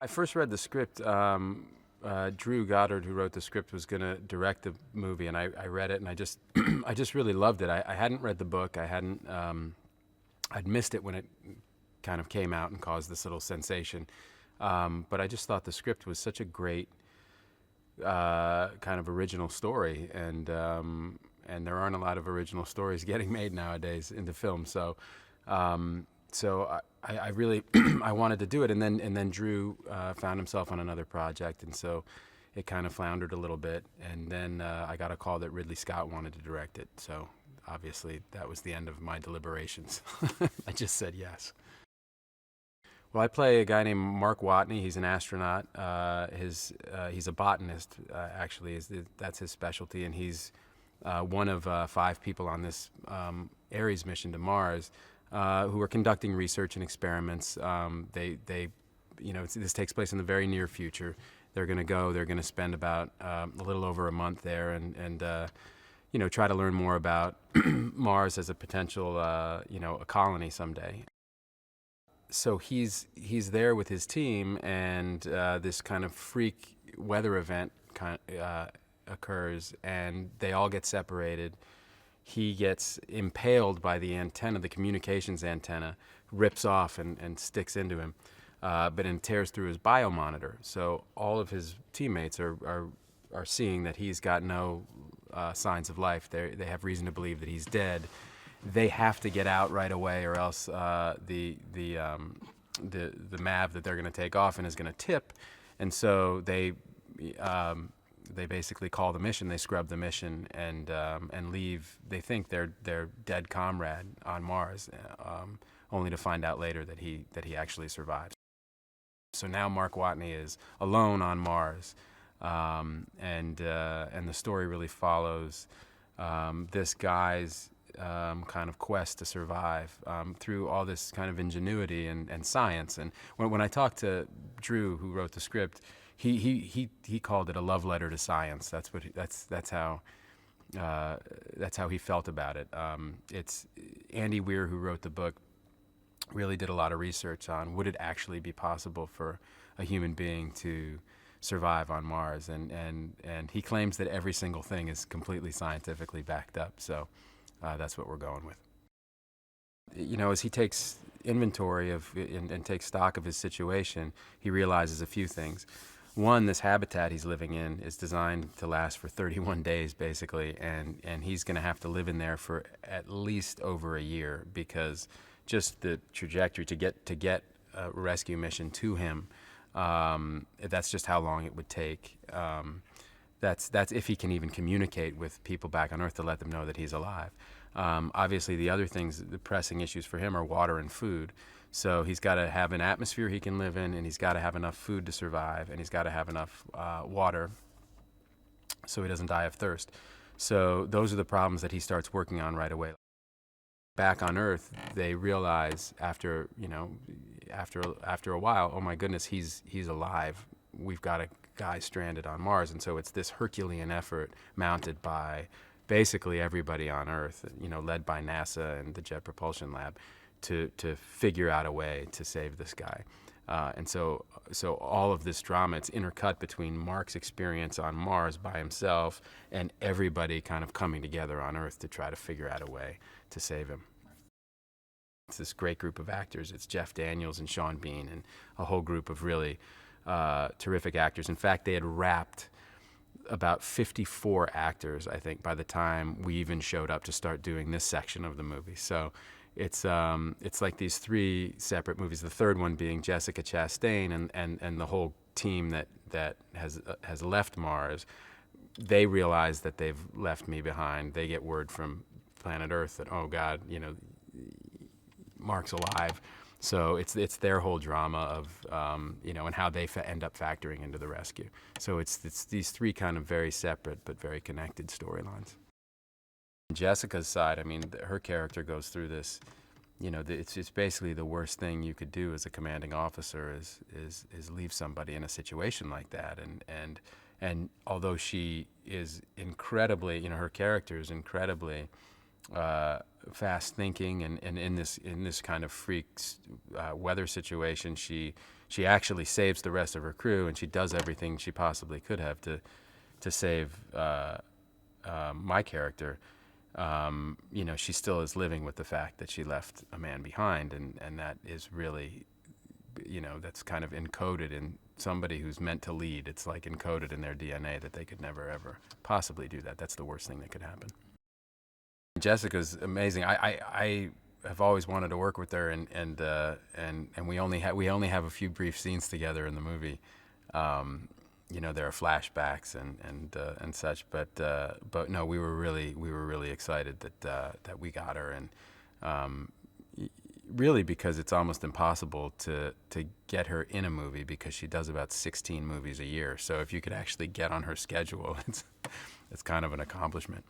I first read the script. Drew Goddard, who wrote the script, was going to direct the movie, and I read it, and I just I just really loved it. I hadn't read the book. I'd missed it when it kind of came out and caused this little sensation. But I just thought the script was such a great kind of original story, and there aren't a lot of original stories getting made nowadays into film. So I really I wanted to do it, and then Drew found himself on another project, and so it kind of floundered a little bit, and then I got a call that Ridley Scott wanted to direct it. So obviously that was the end of my deliberations. I just said yes. Well, I play a guy named Mark Watney. He's an astronaut. He's a botanist, actually. That's his specialty, and he's one of 5 people on this Ares mission to Mars who are conducting research and experiments. This takes place in the very near future. They're going to go. They're going to spend about a little over a month there, and try to learn more about Mars as a potential, a colony someday. So he's there with his team, and this kind of freak weather event occurs, and they all get separated. He gets impaled by the antenna, the communications antenna, rips off and sticks into him, but it tears through his biomonitor. So all of his teammates are seeing that he's got no signs of life. They have reason to believe that he's dead. They have to get out right away, or else the MAV that they're going to take off in is going to tip, and so they basically call the mission. They scrub the mission and leave. They think their dead comrade on Mars, only to find out later that he actually survived. So now Mark Watney is alone on Mars, and the story really follows this guy's kind of quest to survive through all this kind of ingenuity and science. And when I talked to Drew, who wrote the script, he called it a love letter to science. That's how he felt about it. It's Andy Weir, who wrote the book, really did a lot of research on would it actually be possible for a human being to survive on Mars, and he claims that every single thing is completely scientifically backed up. So that's what we're going with. As he takes inventory of and takes stock of his situation, he realizes a few things. One, this habitat he's living in is designed to last for 31 days, basically, and he's going to have to live in there for at least over a year, because just the trajectory to get a rescue mission to him, that's just how long it would take. That's if he can even communicate with people back on Earth to let them know that he's alive. Obviously, the other things, the pressing issues for him, are water and food. So he's got to have an atmosphere he can live in, and he's got to have enough food to survive, and he's got to have enough water so he doesn't die of thirst. So those are the problems that he starts working on right away. Back on Earth, they realize after a while, oh my goodness, he's alive. We've got a guy stranded on Mars, and so it's this Herculean effort mounted by basically everybody on Earth, led by NASA and the Jet Propulsion Lab, to figure out a way to save this guy. And so all of this drama, it's intercut between Mark's experience on Mars by himself and everybody kind of coming together on Earth to try to figure out a way to save him. It's this great group of actors. It's Jeff Daniels and Sean Bean and a whole group of really terrific actors. In fact, they had wrapped about 54 actors, I think, by the time we even showed up to start doing this section of the movie. So it's like these 3 separate movies, the third one being Jessica Chastain and the whole team that has left Mars. They realize that they've left me behind. They get word from planet Earth that, oh God, Mark's alive. So it's their whole drama of and how they end up factoring into the rescue. So it's these 3 kind of very separate but very connected storylines. Jessica's side, I mean, her character goes through this. It's basically the worst thing you could do as a commanding officer is leave somebody in a situation like that. And although she is incredibly, her character is incredibly fast thinking, and in this kind of freak weather situation, she actually saves the rest of her crew, and she does everything she possibly could have to save my character. She still is living with the fact that she left a man behind, and that is really, that's kind of encoded in somebody who's meant to lead. It's like encoded in their DNA that they could never ever possibly do that. That's the worst thing that could happen. Jessica's amazing. I have always wanted to work with her, and we only have a few brief scenes together in the movie. There are flashbacks and such, but no, we were really excited that we got her, and really because it's almost impossible to get her in a movie because she does about 16 movies a year. So if you could actually get on her schedule, it's kind of an accomplishment.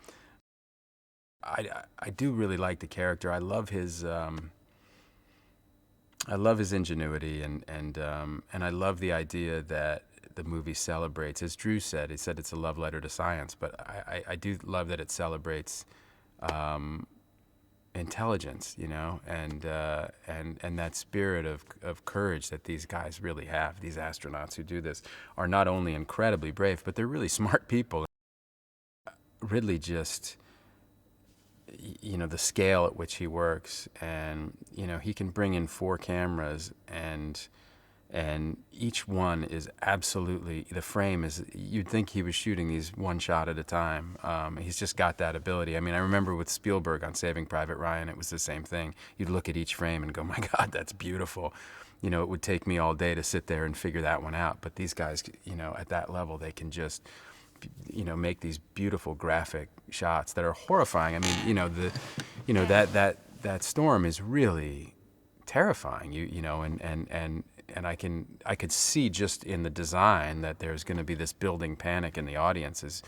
I do really like the character. I love his ingenuity, and I love the idea that the movie celebrates, as Drew said. He said it's a love letter to science, but I do love that it celebrates intelligence, and that spirit of courage that these guys really have. These astronauts who do this are not only incredibly brave, but they're really smart people. Ridley just, the scale at which he works, and he can bring in 4 cameras, and each one is absolutely, the frame is, you'd think he was shooting these one shot at a time. He's just got that ability. I mean, I remember with Spielberg on Saving Private Ryan, it was the same thing. You'd look at each frame and go, my God, that's beautiful. It would take me all day to sit there and figure that one out. But these guys, at that level, they can just, make these beautiful graphic shots that are horrifying. I mean, that storm is really terrifying. And I could see just in the design that there's going to be this building panic in the audiences.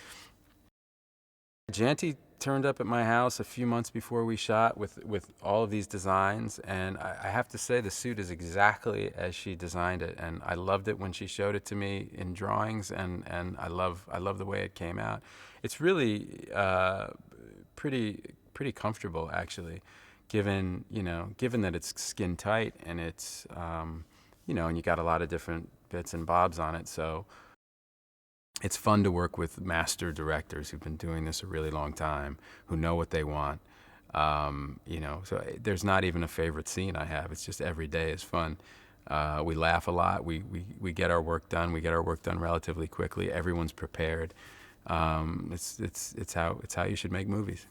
Janty turned up at my house a few months before we shot with all of these designs, and I have to say the suit is exactly as she designed it, and I loved it when she showed it to me in drawings, and I love the way it came out. It's really pretty comfortable, actually, given that it's skin tight, and it's and you got a lot of different bits and bobs on it, so it's fun to work with master directors who've been doing this a really long time, who know what they want. So there's not even a favorite scene I have. It's just every day is fun. We laugh a lot. We get our work done. We get our work done relatively quickly. Everyone's prepared. It's how you should make movies.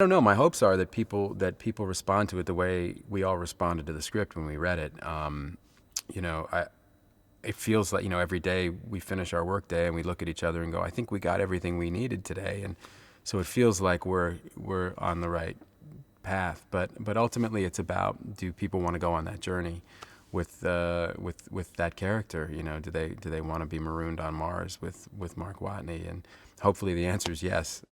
I don't know. My hopes are that people respond to it the way we all responded to the script when we read it. It feels like, every day we finish our work day and we look at each other and go, I think we got everything we needed today. And so it feels like we're on the right path. But ultimately it's about, do people want to go on that journey with that character? Do they want to be marooned on Mars with Mark Watney? And hopefully the answer is yes.